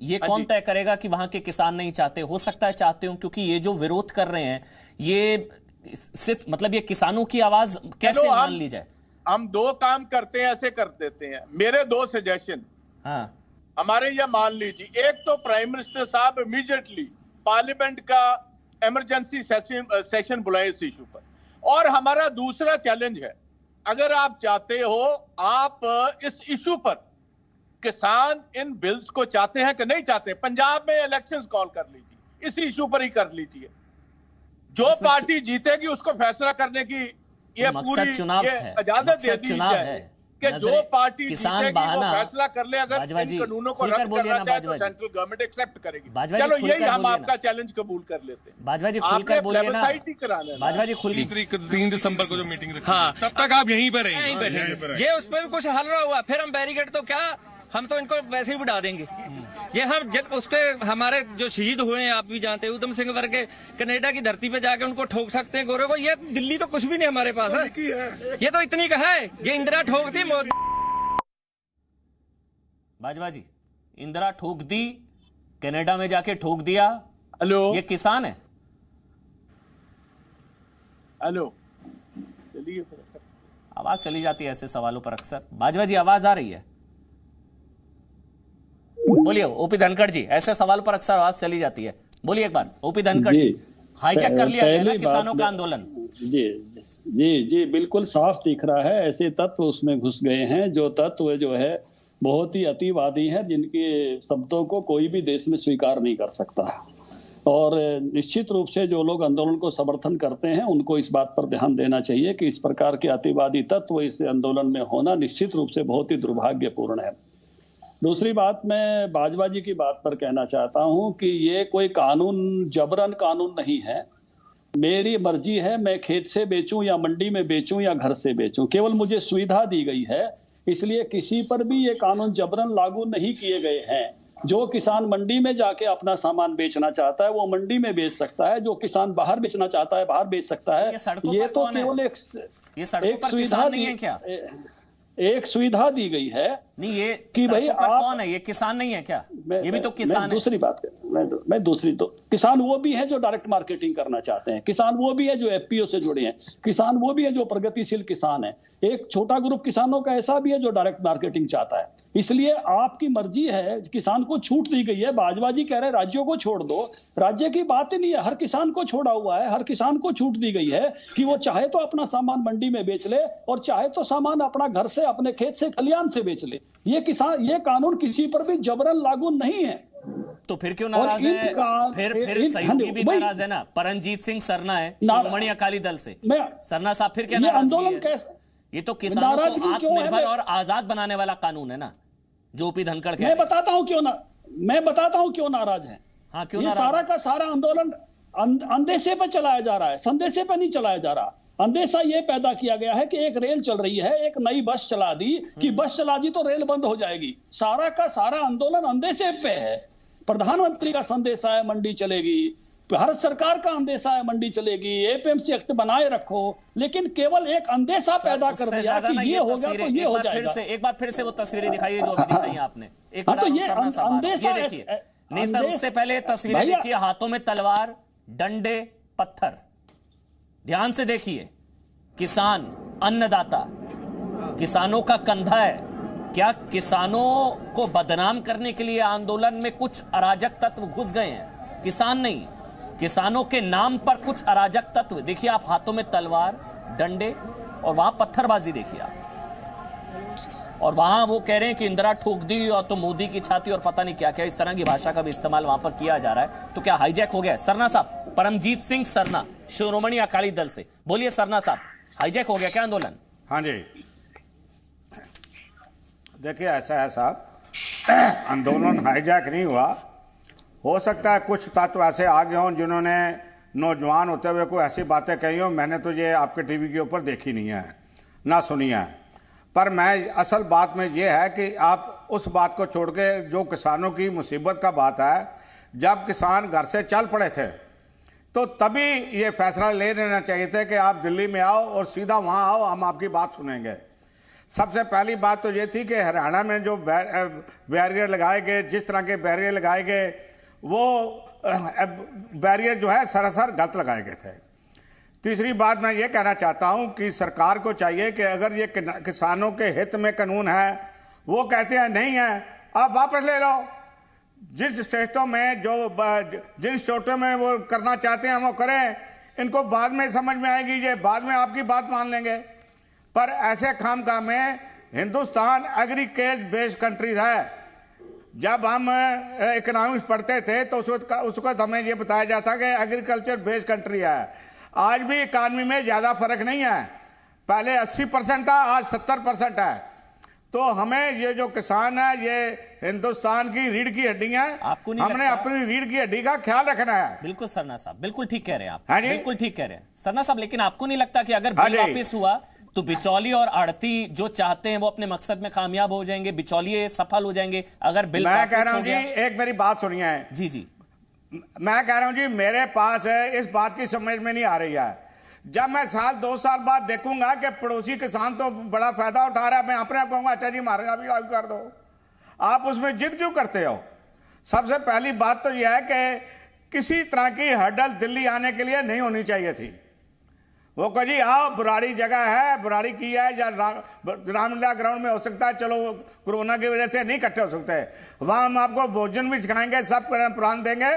[SPEAKER 1] ये कौन तय करेगा कि वहां के किसान नहीं चाहते? हो सकता है चाहते हो, क्योंकि ये जो विरोध कर रहे हैं ये सिर्फ, मतलब ये किसानों की आवाज कैसे मान ली जाए?
[SPEAKER 8] हम 2 काम करते हैं, ऐसे कर देते हैं। मेरे 2 सजेशन, हाँ, हमारे ये मान लीजिए। एक तो प्राइम मिनिस्टर साहब इमीडिएटली पार्लियामेंट का इमरजेंसी सेशन बुलाए इस इशू पर। और हमारा दूसरा चैलेंज है, अगर आप चाहते हो, आप इस इशू पर, किसान इन बिल्स को चाहते हैं कि नहीं चाहते, पंजाब में इलेक्शंस कॉल कर लीजिए, इस इशू पर ही कर लीजिए। जो पार्टी जीतेगी उसको फैसला करने की ये पूरी इजाजत दे दी जाए कि जो पार्टी जीतेगी वो फैसला कर ले। अगर इन कानूनों को रद्द करना चाहे तो सेंट्रल गवर्नमेंट एक्सेप्ट करेगी। चलो यही हम आपका चैलेंज कबूल कर लेते हैं।
[SPEAKER 1] बाजवा जी खुलकर बोलिए ना।
[SPEAKER 3] बाजवा जी 3 दिसंबर को जो मीटिंग रखी, हाँ, तब तक आप यहीं पर रहेंगे।
[SPEAKER 4] जे उस पर भी कुछ हल रहा हुआ, फिर हम बैरिकेड तो क्या, हम तो इनको वैसे ही उड़ा देंगे। ये हम जब उसके हमारे जो शहीद हुए हैं, आप भी जानते हैं, उधम सिंह वर्ग के, कनाडा की धरती पे जाके उनको ठोक सकते हैं गोरे को। ये दिल्ली तो कुछ भी नहीं हमारे पास है, ये तो इतनी का है। ये इंदिरा ठोक दी,
[SPEAKER 1] बाजवा जी, इंदिरा ठोक दी, कनाडा में जाके ठोक दिया।
[SPEAKER 8] हेलो,
[SPEAKER 1] ये किसान है।
[SPEAKER 8] हेलो, चलिए
[SPEAKER 1] आवाज चली जाती है ऐसे सवालों पर अक्सर। बाजवा जी आवाज आ रही है? बोलिए ओपी धनखड़ जी, ऐसे सवाल पर अक्सर आवाज चली जाती है, बोलिए एक बार। ओपी धनखड़ जी, हाईजैक कर लिया गया ना किसानों का आंदोलन?
[SPEAKER 9] जी जी जी बिल्कुल साफ दिख रहा है, ऐसे तत्व उसमें घुस गए हैं जो तत्व जो है बहुत ही अतिवादी हैं, जिनके शब्दों को कोई भी देश में स्वीकार नहीं कर सकता। और निश्चित रूप से जो लोग आंदोलन को समर्थन करते हैं उनको इस बात पर ध्यान देना चाहिए कि इस प्रकार के अतिवादी तत्व इस आंदोलन में होना निश्चित रूप से बहुत ही दुर्भाग्यपूर्ण है। दूसरी बात, मैं बाजवा जी की बात पर कहना चाहता हूं कि ये कोई कानून जबरन कानून नहीं है। मेरी मर्जी है, मैं खेत से बेचूं या मंडी में बेचूं या घर से बेचूं, केवल मुझे सुविधा दी गई है, इसलिए किसी पर भी ये कानून जबरन लागू नहीं किए गए हैं। जो किसान मंडी में जाके अपना सामान बेचना चाहता है वो मंडी में बेच सकता है, जो किसान बाहर बेचना चाहता है बाहर बेच सकता है। ये तो केवल एक सुविधा नहीं है क्या? एक सुविधा दी गई है।
[SPEAKER 1] नहीं, ये
[SPEAKER 9] कि भाई आप
[SPEAKER 1] कौन है? ये किसान नहीं है क्या? ये भी तो किसान है।
[SPEAKER 9] दूसरी बात मैं दूसरी तो किसान वो भी है जो डायरेक्ट मार्केटिंग करना चाहते हैं, किसान वो भी है जो एफपीओ से जुड़े हैं, किसान वो भी है जो प्रगतिशील किसान है, एक छोटा ग्रुप किसानों का ऐसा भी है जो डायरेक्ट मार्केटिंग चाहता है। इसलिए आपकी मर्जी है, किसान को छूट दी गई है। बाजवा जी कह रहे हैं राज्यों को छोड़ दो, राज्य की बात ही नहीं है, हर किसान को छोड़ा हुआ है, हर किसान को छूट दी गई है कि वो चाहे तो अपना सामान मंडी में बेच ले और चाहे तो सामान अपना घर से, अपने खेत से, खलियान से बेच ले। ये कानून किसी पर भी जबरन लागू नहीं है।
[SPEAKER 1] तो फिर क्यों नाराज है? फिर सहयोगी भी नाराज है ना। परमजीत सिंह सरना है शिरोमणि अकाली दल से। सरना साहब फिर क्या नाराज है? ये तो किसानों को आत्मनिर्भर और आजाद बनाने वाला कानून है ना, जो ओपी धनखड़ के।
[SPEAKER 9] मैं बताता हूं क्यों नाराज है।
[SPEAKER 1] हाँ, क्यों?
[SPEAKER 9] ये सारा का सारा आंदोलन अंदेशे पे चलाया जा रहा है, संदेशे पे नहीं चलाया जा रहा। अंदेशा ये पैदा किया गया है कि एक रेल चल रही है, एक नई बस चला दी कि बस चला दी तो रेल बंद हो जाएगी। सारा का सारा आंदोलन अंदेशे पे है। प्रधानमंत्री का संदेशा है मंडी चलेगी, भारत सरकार का अंदेशा है मंडी चलेगी, एपीएमसी एक्ट बनाए रखो, लेकिन केवल एक अंदेशा पैदा कर दिया कि ये होगा तो ये हो जाएगा।
[SPEAKER 1] एक बार फिर से वो तस्वीरें दिखाइए जो अभी दिखाई आपने। एक
[SPEAKER 9] तो ये अंदेशा
[SPEAKER 1] देखिए। नहीं सर, उससे पहले तस्वीरें देखिए, हाथों में तलवार, डंडे, पत्थर। ध्यान से देखिए, किसान अन्नदाता, किसानों का कंधा है। क्या किसानों को बदनाम करने के लिए आंदोलन में कुछ अराजक तत्व घुस गए हैं? किसान नहीं, किसानों के नाम पर कुछ अराजक तत्व। देखिए आप, हाथों में तलवार, डंडे और वहां पत्थरबाजी देखिए आप। और वहां वो कह रहे हैं कि इंदिरा ठोक दी और तो मोदी की छाती और पता नहीं क्या क्या, इस तरह की भाषा का भी इस्तेमाल वहां पर किया जा रहा है। तो क्या हाईजैक हो गया? सरना साहब, परमजीत सिंह सरना शिरोमणि अकाली दल से, बोलिए सरना साहब, हाईजैक हो गया क्या आंदोलन?
[SPEAKER 10] हाँ जी, देखिए ऐसा है साहब, आंदोलन हाईजैक नहीं हुआ। हो सकता है कुछ तत्व ऐसे आ गए हों जिन्होंने नौजवान होते हुए कोई ऐसी बातें कही हो, मैंने तो ये आपके टीवी के ऊपर देखी नहीं है ना सुनी है। पर मैं असल बात में ये है कि आप उस बात को छोड़ के, जो किसानों की मुसीबत का बात है, जब किसान घर से चल पड़े थे तो तभी ये फैसला ले लेना चाहिए था कि आप दिल्ली में आओ और सीधा वहाँ आओ, हम आपकी बात सुनेंगे। सबसे पहली बात तो ये थी कि हरियाणा में जो बैरियर लगाए गए, जिस तरह के बैरियर लगाए गए, वो बैरियर जो है सरासर गलत लगाए गए थे। तीसरी बात मैं ये कहना चाहता हूँ कि सरकार को चाहिए कि अगर ये किसानों के हित में कानून है, वो कहते हैं नहीं है, आप वापस ले लो। जिस स्टेटों में जिन स्टेटों में वो करना चाहते हैं वो करें, इनको बाद में समझ में आएगी, ये बाद में आपकी बात मान लेंगे। पर ऐसे खामखा में हिंदुस्तान एग्रीकल्चर बेस्ड कंट्रीज है। जब हम इकोनॉमिक्स पढ़ते थे तो उस वक्त हमें ये बताया जाता कि एग्रीकल्चर बेस्ड कंट्री है। आज भी इकानमी में ज़्यादा फर्क नहीं है, पहले 80% था, आज 70% है। तो हमें ये जो किसान है, ये हिंदुस्तान की रीढ़ की हड्डी है, हमने अपनी रीढ़ की हड्डी का ख्याल रखना है।
[SPEAKER 1] बिल्कुल सरना साहब, बिल्कुल ठीक कह रहे हैं आप।
[SPEAKER 10] हाँ,
[SPEAKER 1] बिल्कुल ठीक कह रहे हैं सरना साहब, लेकिन आपको नहीं लगता कि अगर बिल वापस हुआ तो बिचौली और आड़ती जो चाहते हैं वो अपने मकसद में कामयाब हो जाएंगे, बिचौलिए सफल हो जाएंगे अगर बिल?
[SPEAKER 10] मैं कह रहा हूं जी, एक मेरी बात सुनिए।
[SPEAKER 1] जी जी,
[SPEAKER 10] मैं कह रहा हूं जी, मेरे पास इस बात की समझ में नहीं आ रही है। जब मैं साल 2 साल बाद देखूंगा कि पड़ोसी किसान तो बड़ा फायदा उठा रहा है, मैं अपने आप कहूंगा अच्छा जी हमारे भी लागू कर दो। आप उसमें जिद क्यों करते हो? सबसे पहली बात तो यह है कि किसी तरह की हर्डल दिल्ली आने के लिए नहीं होनी चाहिए थी। वो कहो जी आओ, बुराड़ी जगह है, बुराड़ी की है, या रामलीला ग्राउंड में हो सकता है, चलो कोरोना की वजह से नहीं इकट्ठे हो सकते हैं, वहां हम आपको भोजन भी सिखाएंगे, सब प्राण देंगे,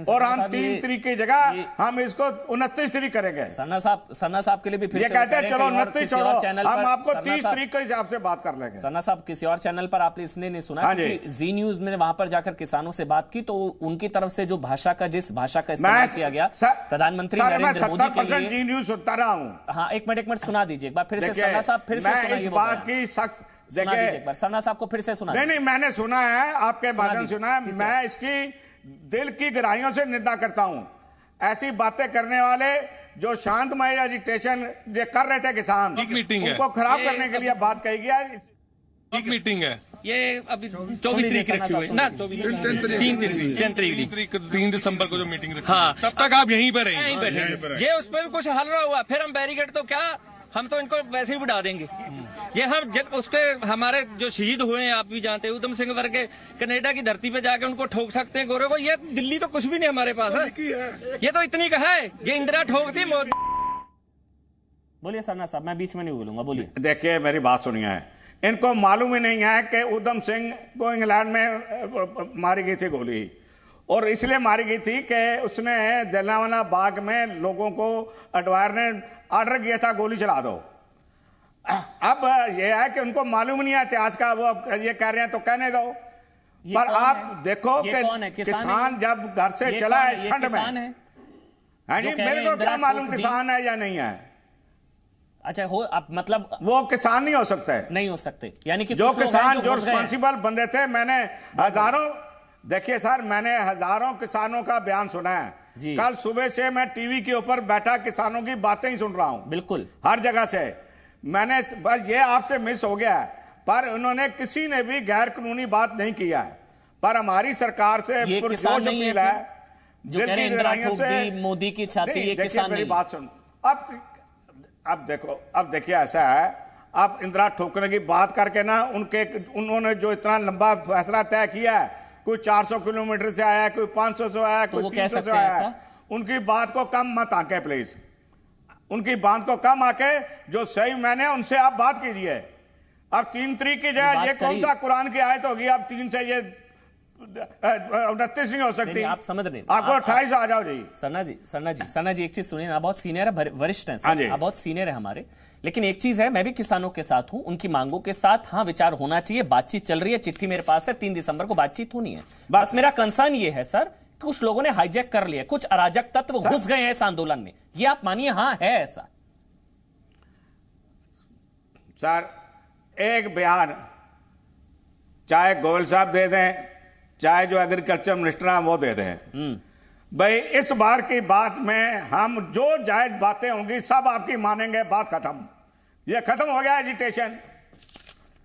[SPEAKER 10] और हम 3 तारीख की जगह हम इसको 29 तारीख करेंगे।
[SPEAKER 1] सन्ना साहब के लिए भी फिर
[SPEAKER 10] ये कहते हैं चलो 29 छोड़ो, हम आपको 30 तारीख के हिसाब से बात कर लेंगे।
[SPEAKER 1] सन्ना साहब, किसी और चैनल पर आपने इसने नहीं सुना कि जी न्यूज में वहां पर जाकर किसानों से बात की, तो उनकी तरफ से जो भाषा का इस्तेमाल किया गया प्रधानमंत्री नरेंद्र मोदी के लिए,
[SPEAKER 10] जी न्यूज सुनता रहा हूं।
[SPEAKER 1] हाँ, एक मिनट सुना दीजिए एक बार फिर से सन्ना साहब, फिर से
[SPEAKER 10] मैं इस बात की सख्त
[SPEAKER 1] देखिए एक बार सन्ना साहब को फिर से सुना।
[SPEAKER 10] नहीं, मैंने सुना है, आपके माध्यम सुना है, मैं इसकी दिल की गहराइयों से निंदा करता हूं। ऐसी बातें करने वाले जो शांतमय एजिटेशन ये कर रहे थे किसान, उनको खराब करने के लिए बात कही गया।
[SPEAKER 3] एक मीटिंग है
[SPEAKER 4] ये अभी 24 तारीख रखी हुई ना,
[SPEAKER 3] 3 दिसंबर को जो मीटिंग रखी, हाँ, तब तक आप यहीं पर
[SPEAKER 4] बैठे। जे उस पर भी कुछ हल रहा हुआ, फिर हम बैरिकेड तो क्या, हम तो इनको वैसे ही उड़ा देंगे। ये हम उसके हमारे जो शहीद हुए हैं, आप भी जानते हैं, उधम सिंह वर्गे कनाडा की धरती पे जाके उनको ठोक सकते हैं गोरे को। ये दिल्ली तो कुछ भी नहीं हमारे पास है, ये तो इतनी का है, ये इंदिरा ठोकती मोदी।
[SPEAKER 1] बोलिए सन्ना साहब, मैं बीच में नहीं बोलूंगा, बोलिए।
[SPEAKER 10] देखिए मेरी बात सुनिए, इनको मालूम ही नहीं है कि उधम सिंह को इंग्लैंड में मारी गई थी गोली, और इसलिए मारी गई थी कि उसने जलियांवाला बाग में लोगों को अडवायर ने ऑर्डर किया था गोली चला दो। अब यह है कि उनको मालूम नहीं है इतिहास का, वो ये कह रहे हैं तो कहने दो, पर आप देखो कि किसान जब घर से चला है ठंड में, हाँ जी, मेरे को क्या मालूम किसान है या नहीं है।
[SPEAKER 1] अच्छा, हो आप मतलब
[SPEAKER 10] वो किसान नहीं हो सकते,
[SPEAKER 1] नहीं हो सकते, यानी कि
[SPEAKER 10] जो किसान जो रिस्पॉन्सिबल बंदे थे, मैंने हजारों, देखिए सर, मैंने हजारों किसानों का बयान सुना है। कल सुबह से मैं टीवी के ऊपर बैठा किसानों की बातें ही सुन रहा हूं, बिल्कुल हर जगह से। मैंने बस ये आपसे मिस हो गया है, पर उन्होंने किसी ने भी गैर कानूनी बात नहीं किया है, पर हमारी सरकार से पुरजोश अपील है,
[SPEAKER 1] जो कह रहे हैं इंदिरा ठोक दी, मोदी की छाती, ये किसान
[SPEAKER 10] मेरी बात सुन। अब देखो, अब देखिए ऐसा है, अब इंदिरा ठोकने की बात करके ना, उन्होंने जो इतना लंबा फैसला तय किया है, कोई 400 किलोमीटर से आया, कोई 500 से आया, कोई 300 से आया, उनकी बात को कम मत आके प्लीज, उनकी बात को कम आके, जो सही मैंने उनसे आप बात कीजिए। अब 3 तारीख की जगह ये कौन सा कुरान की आयत होगी, अब 3 से ये 29 नहीं हो सकती,
[SPEAKER 1] आप समझ रहे,
[SPEAKER 10] आपको 28 आ जाओ जी।
[SPEAKER 1] सन्ना जी एक चीज सुनिए ना, बहुत सीनियर है, वरिष्ठ हैं सर, आप बहुत सीनियर है हमारे, लेकिन एक चीज है, मैं भी किसानों के साथ हूं, उनकी मांगों के साथ हाँ विचार होना चाहिए, बातचीत चल रही है, चिट्ठी मेरे पास है, 3 दिसंबर को बातचीत होनी है। बस मेरा कंसर्न ये है सर, कुछ लोगों ने हाईजैक कर लिया, कुछ अराजक तत्व घुस गए हैं इस आंदोलन में, ये आप मानिए हाँ है ऐसा।
[SPEAKER 10] सर एक बयान चाहे गोयल साहब दे दें, चाहे जो एग्रीकल्चर मिनिस्टर हैं वो दे दें, भाई इस बार की बात में हम जो जायज बातें होंगी सब आपकी मानेंगे, बात खत्म, ये खत्म हो गया एजिटेशन,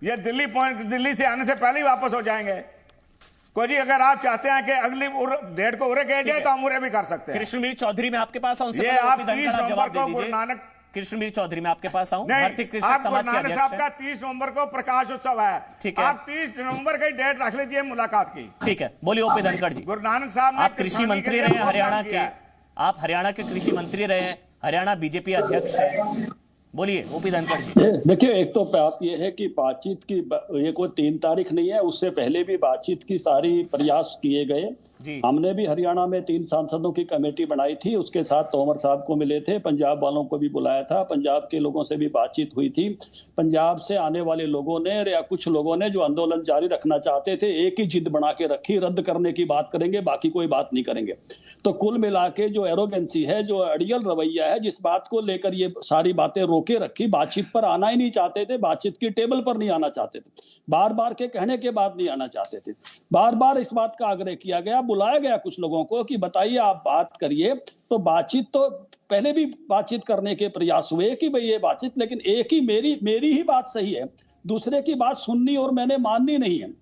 [SPEAKER 10] ये दिल्ली से आने से पहले ही वापस हो जाएंगे। कोई जी अगर आप चाहते हैं कि अगली डेट को उरे कह जाए तो हम उरे भी कर सकते हैं।
[SPEAKER 1] कृष्णवीर चौधरी में आपके पास आऊं,
[SPEAKER 10] ये आप 30 नवंबर को गुरु नानक,
[SPEAKER 1] कृष्णवीर चौधरी में आपके पास आऊं,
[SPEAKER 10] भारतीय कृषक समाज के अध्यक्ष साहब का 30 नवंबर को प्रकाश उत्सव है, ठीक है, आप 30 नवंबर की डेट रख लीजिए मुलाकात की,
[SPEAKER 1] ठीक है। बोलिए ओपी धनखड़ जी,
[SPEAKER 10] गुरु नानक साहब,
[SPEAKER 1] आप कृषि मंत्री रहे हरियाणा के, आप हरियाणा के कृषि मंत्री रहे, हरियाणा बीजेपी अध्यक्ष है, बोलिए ओपी धनखड़ जी।
[SPEAKER 9] देखिए, एक तो बात यह है कि बातचीत की ये कोई 3 तारीख नहीं है, उससे पहले भी बातचीत की सारी प्रयास किए गए। हमने भी हरियाणा में 3 सांसदों की कमेटी बनाई थी, उसके साथ तोमर साहब को मिले थे, पंजाब वालों को भी बुलाया था, पंजाब के लोगों से भी बातचीत हुई थी। पंजाब से आने वाले लोगों ने या कुछ लोगों ने जो आंदोलन जारी रखना चाहते थे, एक ही जिद बना के रखी, रद्द करने की बात करेंगे, बाकी कोई बात नहीं करेंगे। तो कुल मिला के जो एरोगेंसी है, जो अड़ियल रवैया है, जिस बात को लेकर ये सारी बातें रोके रखी, बातचीत पर आना ही नहीं चाहते थे, बातचीत की टेबल पर नहीं आना चाहते थे, बार बार के कहने के बाद नहीं आना चाहते थे, बार बार इस बात का आग्रह किया गया, बुलाया गया कुछ लोगों को कि बताइए आप बात करिए। तो बातचीत तो पहले भी बातचीत करने के प्रयास हुए कि भाई ये बातचीत, लेकिन एक ही मेरी ही बात सही है, दूसरे की बात सुननी और मैंने माननी नहीं है।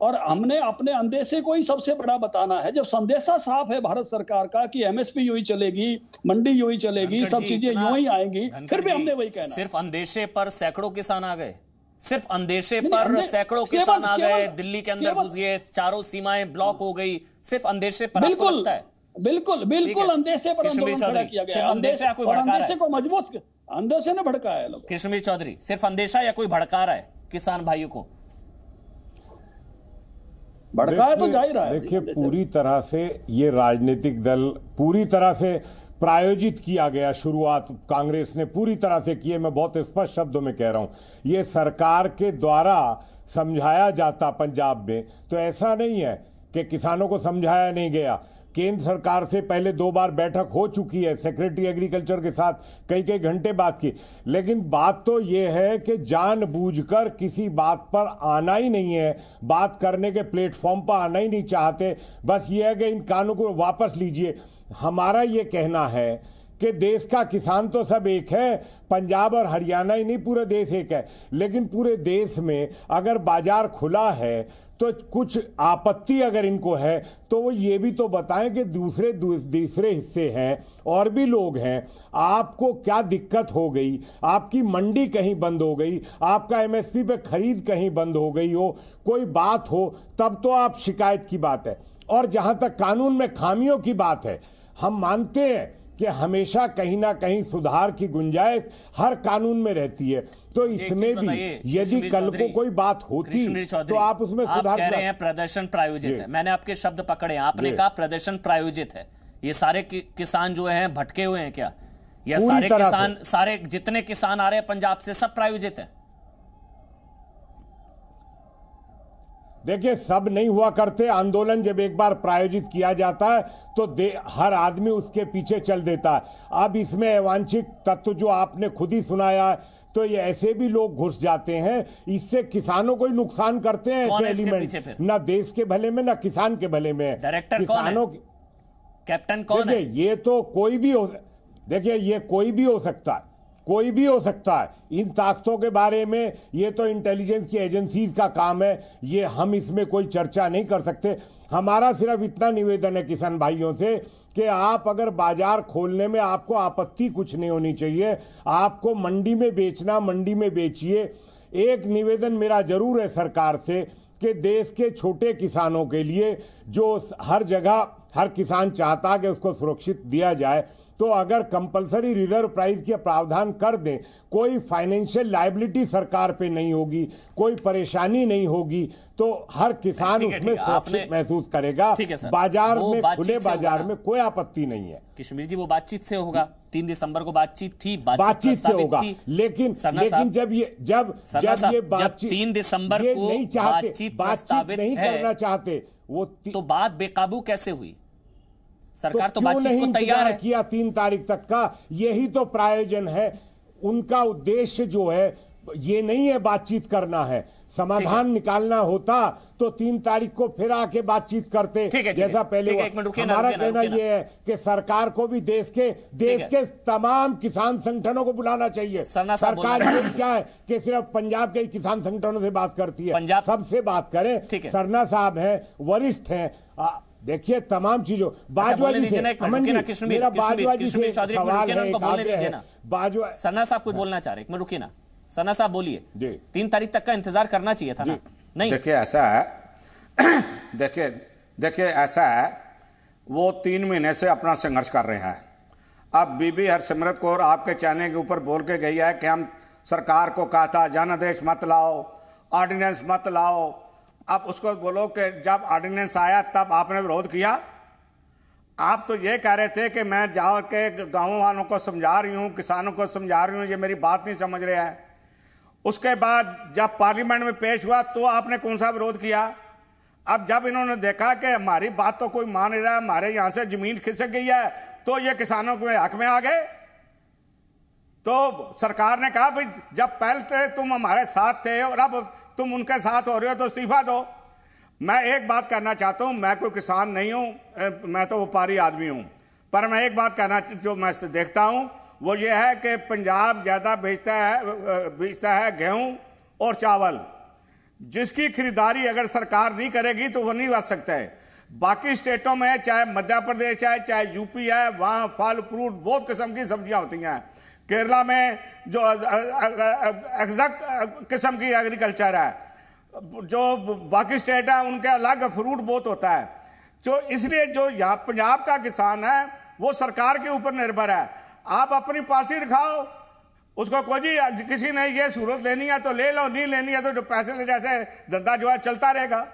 [SPEAKER 9] और हमने अपने अंदेशे को ही सबसे बड़ा बताना है। जब संदेशा साफ है भारत सरकार का कि एमएसपी यूं ही चलेगी, मंडी यूं ही चलेगी, सब चीजें यूं ही आएंगी, फिर भी हमने वही कहना।
[SPEAKER 1] सिर्फ अंदेशे पर सैकड़ों किसान आ गए, सिर्फ अंदेशे पर सैकड़ों किसान आ गए, दिल्ली के अंदर घुस गए, चारों सीमाएं ब्लॉक हो गई, सिर्फ अंदेशे पर आपको लगता है?
[SPEAKER 9] बिल्कुल अंदेशे पर आंदोलन खड़ा किया गया, अंदेशे को अंदेशे ने भड़काया लोग।
[SPEAKER 1] कृष्णवीर चौधरी, सिर्फ अंदेशा या कोई भड़का रहा है किसान भाइयों को?
[SPEAKER 9] भड़काया तो जा ही रहा है।
[SPEAKER 11] देखिए, पूरी तरह से ये राजनीतिक दल पूरी तरह से प्रायोजित किया गया। शुरुआत कांग्रेस ने पूरी तरह से की है, मैं बहुत स्पष्ट शब्दों में कह रहा हूं। ये सरकार के द्वारा समझाया जाता पंजाब में, तो ऐसा नहीं है कि किसानों को समझाया नहीं गया। केंद्र सरकार से पहले 2 बार बैठक हो चुकी है, सेक्रेटरी एग्रीकल्चर के साथ कई कई घंटे बात की, लेकिन बात तो ये है कि जानबूझकर किसी बात पर आना ही नहीं है, बात करने के प्लेटफॉर्म पर आना ही नहीं चाहते। बस ये है कि इन कानूनों को वापस लीजिए। हमारा ये कहना है कि देश का किसान तो सब एक है, पंजाब और हरियाणा ही नहीं, पूरे देश एक है। लेकिन पूरे देश में अगर बाजार खुला है तो कुछ आपत्ति अगर इनको है तो वो ये भी तो बताएं कि दूसरे हिस्से हैं और भी लोग हैं, आपको क्या दिक्कत हो गई, आपकी मंडी कहीं बंद हो गई, आपका एमएसपी पे खरीद कहीं बंद हो गई हो, कोई बात हो, तब तो आप शिकायत की बात है। और जहां तक कानून में खामियों की बात है, हम मानते हैं कि हमेशा कहीं ना कहीं सुधार की गुंजाइश हर कानून में रहती है, तो इसमें भी यदि कल को कोई बात होती तो आप उसमें सुधार।
[SPEAKER 1] आप कह रहे हैं प्रदर्शन प्रायोजित है, मैंने आपके शब्द पकड़े, आपने कहा प्रदर्शन प्रायोजित है। ये सारे किसान जो हैं भटके हुए हैं क्या, या सारे किसान, सारे जितने किसान आ रहे हैं पंजाब से, सब प्रायोजित है?
[SPEAKER 11] देखिए, सब नहीं हुआ करते। आंदोलन जब एक बार प्रायोजित किया जाता है तो हर आदमी उसके पीछे चल देता है। अब इसमें अवांछित तत्व जो आपने खुद ही सुनाया है, तो ये ऐसे भी लोग घुस जाते हैं, इससे किसानों को ही नुकसान करते हैं ऐसे एलिमेंट, ना देश के भले में ना किसान के भले में।
[SPEAKER 1] डायरेक्टर कौन है? कैप्टन कौन है?
[SPEAKER 11] ये तो कोई भी हो, देखिए ये कोई भी हो सकता है, कोई भी हो सकता है। इन ताकतों के बारे में ये तो इंटेलिजेंस की एजेंसीज का काम है, ये हम इसमें कोई चर्चा नहीं कर सकते। हमारा सिर्फ इतना निवेदन है किसान भाइयों से कि आप अगर बाजार खोलने में आपको आपत्ति कुछ नहीं होनी चाहिए, आपको मंडी में बेचना, मंडी में बेचिए। एक निवेदन मेरा जरूर है सरकार से कि देश के छोटे किसानों के लिए, जो हर जगह हर किसान चाहता है कि उसको सुरक्षित दिया जाए, तो अगर कंपलसरी रिजर्व प्राइस के प्रावधान कर दें, कोई फाइनेंशियल लायबिलिटी सरकार पे नहीं होगी, कोई परेशानी नहीं होगी, तो हर किसान उसमें सुरक्षित महसूस करेगा। बाजार में, खुले बाजार में कोई आपत्ति नहीं है।
[SPEAKER 1] कृष्णवीर जी, वो बातचीत से होगा, 3 दिसंबर को बातचीत थी,
[SPEAKER 11] बातचीत से होगा, लेकिन जब ये
[SPEAKER 1] 3 दिसंबर को
[SPEAKER 11] बातचीत नहीं करना चाहते, वो
[SPEAKER 1] तो बात बेकाबू कैसे हुई? सरकार तो बातचीत को तैयार है।
[SPEAKER 11] किया 3 तारीख तक का, यही तो प्रायोजन है। उनका उद्देश्य जो है ये नहीं है बातचीत करना है, समाधान निकालना होता तो 3 तारीख को फिर आके बातचीत करते जैसा पहले। हमारा कहना यह है कि सरकार को भी देश के तमाम किसान संगठनों को बुलाना चाहिए। सरकार ये क्या है कि सिर्फ पंजाब के किसान संगठनों से बात करती है, सबसे बात करें। सरना साहब हैं, वरिष्ठ हैं, देखिए तमाम चीजों। बाजवाजी से मेरा बाजवाजी से सवाल है,
[SPEAKER 1] सरना साहब कुछ बोलना चाह रहे हैं, रुकिए ना। सरना साहब बोलिए। 3 तारीख तक का इंतजार करना चाहिए था ना? नहीं,
[SPEAKER 10] देखिए ऐसा है, देखिए ऐसा है, वो 3 महीने से अपना संघर्ष कर रहे हैं। अब बीबी हरसिमरत कौर आपके चैनल के ऊपर बोल के गई है कि हम सरकार को कहा था जनादेश मत लाओ, ऑर्डिनेंस मत लाओ। अब उसको बोलो कि जब ऑर्डिनेंस आया तब आपने विरोध किया। आप तो ये कह रहे थे कि मैं जाके गाँव वालों को समझा रही हूँ, किसानों को समझा रही हूँ, ये मेरी बात नहीं समझ रहे हैं। उसके बाद जब पार्लियामेंट में पेश हुआ तो आपने कौन सा विरोध किया? अब जब इन्होंने देखा कि हमारी बात तो कोई मान नहीं रहा, हमारे यहाँ से जमीन खिसक गई है, तो ये किसानों के हक में आ गए। तो सरकार ने कहा भाई जब पहले तुम हमारे साथ थे और अब तुम उनके साथ हो रहे हो तो इस्तीफा दो। मैं एक बात कहना चाहता हूं, मैं कोई किसान नहीं हूं, मैं तो व्यापारी आदमी हूं, पर मैं एक बात कहना जो मैं देखता हूं वो ये है कि पंजाब ज़्यादा बेचता है गेहूं और चावल, जिसकी खरीदारी अगर सरकार नहीं करेगी तो वो नहीं बच सकता है। बाकी स्टेटों में चाहे मध्य प्रदेश है चाहे यूपी है, वहाँ फल फ्रूट बहुत किस्म की सब्जियाँ होती हैं। केरला में जो एग्जैक्ट किस्म की एग्रीकल्चर है, जो बाकी स्टेट है उनके अलग फ्रूट बहुत होता है। जो इसलिए जो यहाँ पंजाब का किसान है वो सरकार के ऊपर निर्भर है। आप अपनी पॉलिसी दिखाओ, उसको कोई जी किसी ने ये सूरत लेनी है तो ले लो, नहीं लेनी है तो जो पैसे ले जैसे धंधा जो है चलता रहेगा,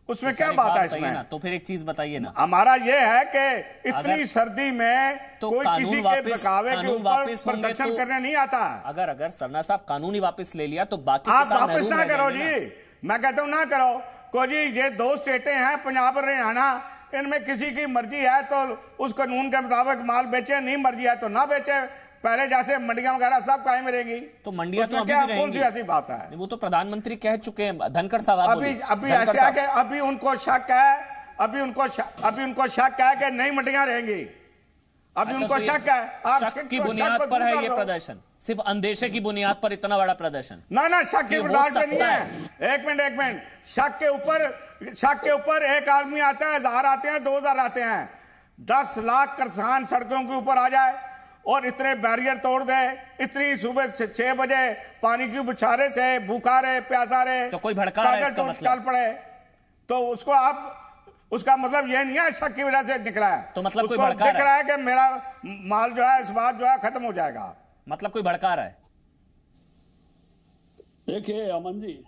[SPEAKER 10] उसमें क्या बात है इसमें?
[SPEAKER 1] तो फिर एक चीज बताइए ना,
[SPEAKER 10] हमारा ये है कि इतनी सर्दी में
[SPEAKER 1] तो
[SPEAKER 10] कोई किसी के बकावे के ऊपर प्रदर्शन करने नहीं आता।
[SPEAKER 1] अगर सरना साहब कानूनी वापस ले लिया तो बाकी
[SPEAKER 10] आप वापस ना करो जी, मैं कहता हूं ना करो। को जी ये 2 स्टेटें हैं पंजाब और हरियाणा, इनमें किसी की मर्जी है तो उस कानून के मुताबिक माल बेचे, नहीं मर्जी है तो ना बेचे। पहले जैसे मंडियां वगैरह सब कायम रहेंगी,
[SPEAKER 1] तो मंडियां तो
[SPEAKER 10] क्या कौन सी ऐसी बात है?
[SPEAKER 1] वो तो प्रधानमंत्री कह चुके हैं, धनखड़ साहब
[SPEAKER 10] अभी ऐसे है कि अभी उनको शक है, अभी उनको शक है कि नई मंडियां रहेंगी, अभी उनको शक है। आप
[SPEAKER 1] शक की बुनियाद पर है ये प्रदर्शन, सिर्फ अंदेशे की बुनियाद पर इतना बड़ा प्रदर्शन?
[SPEAKER 10] ना शक की बुनियाद पे नहीं है। एक मिनट, शक के ऊपर एक आदमी आता है, 1000 आते हैं, 2000 आते हैं, 10 लाख किसान सड़कों के ऊपर आ जाए और इतने बैरियर तोड़ दे, इतनी सुबह 6 बजे पानी की बुछारे से भूखा रहे, प्यासा रहे,
[SPEAKER 1] तो कोई भड़का रहा है इसका मतलब?
[SPEAKER 10] चल पड़े तो उसको आप, उसका मतलब ये नहीं है शक की वजह से निकला है,
[SPEAKER 1] तो मतलब कोई
[SPEAKER 10] उसको
[SPEAKER 1] भड़का
[SPEAKER 10] दिख रहा है कि मेरा माल जो है इस बार जो है खत्म हो जाएगा,
[SPEAKER 1] मतलब कोई भड़का रहा है।
[SPEAKER 9] देखिए अमन जी,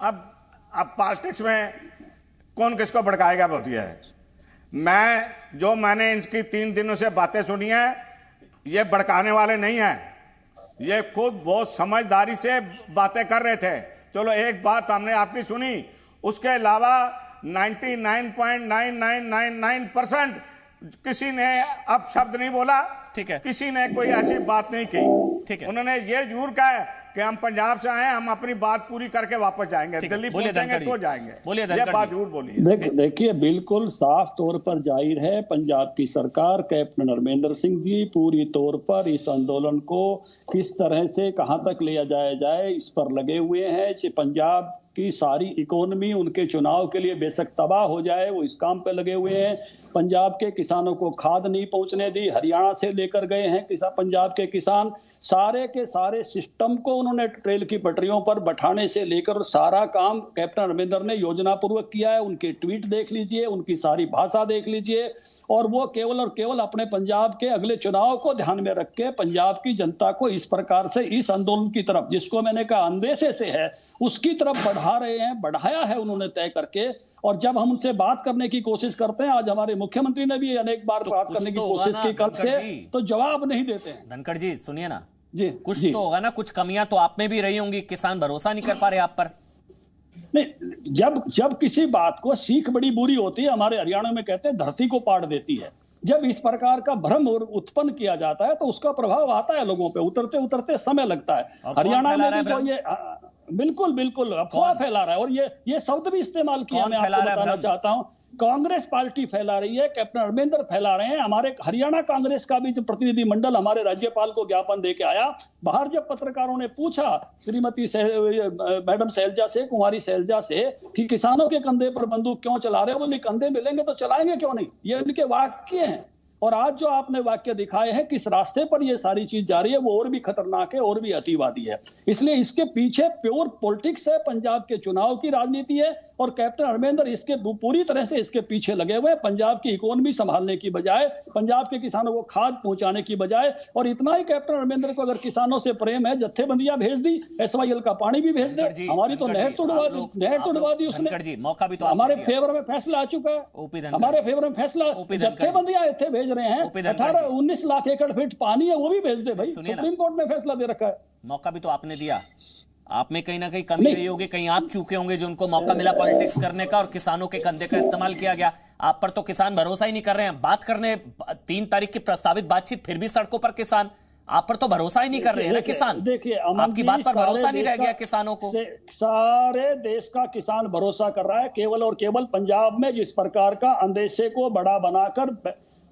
[SPEAKER 10] अब पॉलिटिक्स में कौन किसको भड़काएगा बहुत है। मैंने इनकी 3 दिनों से बातें सुनी है, ये भड़काने वाले नहीं हैं, ये खुद बहुत समझदारी से बातें कर रहे थे। चलो एक बात हमने आपकी सुनी, उसके अलावा 99.9999% किसी ने अब शब्द नहीं बोला,
[SPEAKER 1] ठीक है,
[SPEAKER 10] किसी ने कोई ऐसी बात नहीं की, ठीक है। उन्होंने ये जरूर कहा कि हम पंजाब से आए, हम अपनी बात पूरी करके वापस जाएंगे, दिल्ली पहुंचेंगे तो जाएंगे, ये बात जरूर बोलिए।
[SPEAKER 9] देखिए बिल्कुल साफ तौर पर जाहिर है, पंजाब की सरकार, कैप्टन अमरिंदर सिंह जी पूरी तौर पर इस आंदोलन को किस तरह से कहां तक ले जाया जाए इस पर लगे हुए हैं। पंजाब की सारी इकोनॉमी उनके चुनाव के लिए बेशक तबाह हो जाए, वो इस काम पे लगे हुए हैं। पंजाब के किसानों को खाद नहीं पहुंचने दी, हरियाणा से लेकर गए हैं पंजाब के किसान, सारे के सारे सिस्टम को उन्होंने ट्रेल की पटरियों पर बैठाने से लेकर सारा काम कैप्टन अमरिंदर ने योजना पूर्वक किया है। उनके ट्वीट देख लीजिए, उनकी सारी भाषा देख लीजिए, और वो केवल और केवल अपने पंजाब के अगले चुनाव को ध्यान में रख के पंजाब की जनता को इस प्रकार से इस आंदोलन की तरफ, जिसको मैंने कहा अंदेशे से है, उसकी तरफ बढ़ा रहे हैं, बढ़ाया है उन्होंने तय करके। और जब हम उनसे बात करने की कोशिश करते हैं, आज हमारे मुख्यमंत्री ने भी अनेक बार बात करने की कोशिश की कल से, तो जवाब नहीं देते हैं।
[SPEAKER 1] धनखड़ जी सुनिए ना
[SPEAKER 9] जी,
[SPEAKER 1] कुछ तो होगा ना, कुछ कमियां तो आप में भी रही होंगी, किसान भरोसा नहीं कर पा रहे आप पर।
[SPEAKER 9] नहीं, जब किसी बात को सीख बड़ी बुरी होती है, हमारे हरियाणा में कहते हैं धरती को पाट देती है। जब इस प्रकार का भ्रम उत्पन्न किया जाता है तो उसका प्रभाव आता है लोगों पे, उतरते उतरते समय लगता है। हरियाणा में जो ये बिल्कुल अफवाह फैला रहा है, और ये शब्द भी इस्तेमाल किया मैं आपको बताना चाहता हूं। कांग्रेस पार्टी फैला रही है, कैप्टन अमरिंदर फैला रहे हैं। हमारे हरियाणा कांग्रेस का भी जो प्रतिनिधि मंडल हमारे राज्यपाल को ज्ञापन देके आया, बाहर जब पत्रकारों ने पूछा श्रीमती मैडम शैलजा से, कुमारी शैलजा से, कि किसानों के कंधे पर बंदूक क्यों चला रहे हो, बोले कंधे मिलेंगे तो चलाएंगे क्यों नहीं, ये उनके वाक्य हैं। और आज जो आपने वाक्य दिखाए हैं, किस रास्ते पर ये सारी चीज जा रही है, वो और भी खतरनाक है और भी अतिवादी है। इसलिए इसके पीछे प्योर पॉलिटिक्स है, पंजाब के चुनाव की राजनीति है, और कैप्टन अमरिंदर इसके पूरी तरह से इसके पीछे लगे हुए हैं। पंजाब की इकोनॉमी संभालने की बजाय, पंजाब के किसानों को खाद पहुंचाने की बजाय, और इतना ही कैप्टन अमरिंदर को अगर किसानों से प्रेम है, जत्थेबंदियां भेज दी, SYL का पानी भी भेज दे, हमारी तो नहर तोड़वा दी उसने।
[SPEAKER 1] मौका भी तो
[SPEAKER 9] हमारे फेवर में फैसला आ चुका है, हमारे फेवर में फैसला, जत्थेबंदियां इतने भेज रहे हैं, 18-19 लाख एकड़ फीट पानी है, वो भी भेज दे भाई, सुप्रीम कोर्ट ने फैसला दे रखा है।
[SPEAKER 1] मौका भी तो आपने दिया, आप में कहीं ना कहीं कमी रही होगी, कहीं आप चूके होंगे जो उनको मौका मिला पॉलिटिक्स करने का, और किसानों के कंधे का इस्तेमाल किया गया। आप पर तो किसान भरोसा ही नहीं कर रहे हैं, बात करने 3 तारीख की प्रस्तावित बातचीत, फिर भी सड़कों पर किसान, आप पर तो भरोसा ही नहीं कर रहे हैं ना किसान।
[SPEAKER 9] देखिए
[SPEAKER 1] आपकी बात पर भरोसा नहीं रह गया किसानों को।
[SPEAKER 9] सारे देश का किसान भरोसा कर रहा है, केवल और केवल पंजाब में जिस प्रकार का अंदेशे को बड़ा बनाकर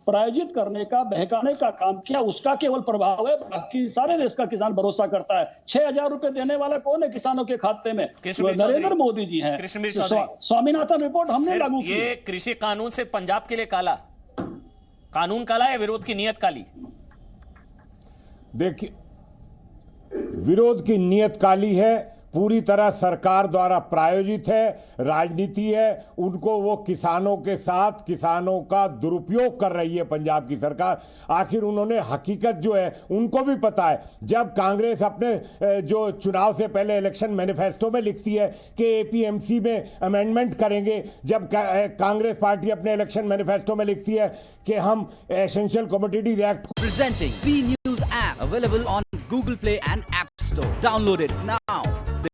[SPEAKER 9] प्रायोजित करने का, बहकाने का काम किया, उसका केवल प्रभाव है। बाकी सारे देश का किसान भरोसा करता है। 6,000 रुपए देने वाला कौन है किसानों के खाते में? नरेंद्र मोदी जी हैं। स्वामीनाथन रिपोर्ट हमने लागू की।
[SPEAKER 1] ये कृषि कानून से पंजाब के लिए काला कानून काला है, विरोध की नियत काली।
[SPEAKER 11] देखिए, विरोध की नियत काली है, पूरी तरह सरकार द्वारा प्रायोजित है, राजनीति है। उनको वो किसानों के साथ किसानों का दुरुपयोग कर रही है पंजाब की सरकार। आखिर उन्होंने हकीकत जो है उनको भी पता है। जब कांग्रेस अपने जो चुनाव से पहले इलेक्शन मैनिफेस्टो में लिखती है कि एपीएमसी में अमेंडमेंट करेंगे, जब कांग्रेस पार्टी अपने इलेक्शन मैनिफेस्टो में लिखती है कि हम essential commodities act
[SPEAKER 12] presenting B News app available on Google Play and App Store. Download it now.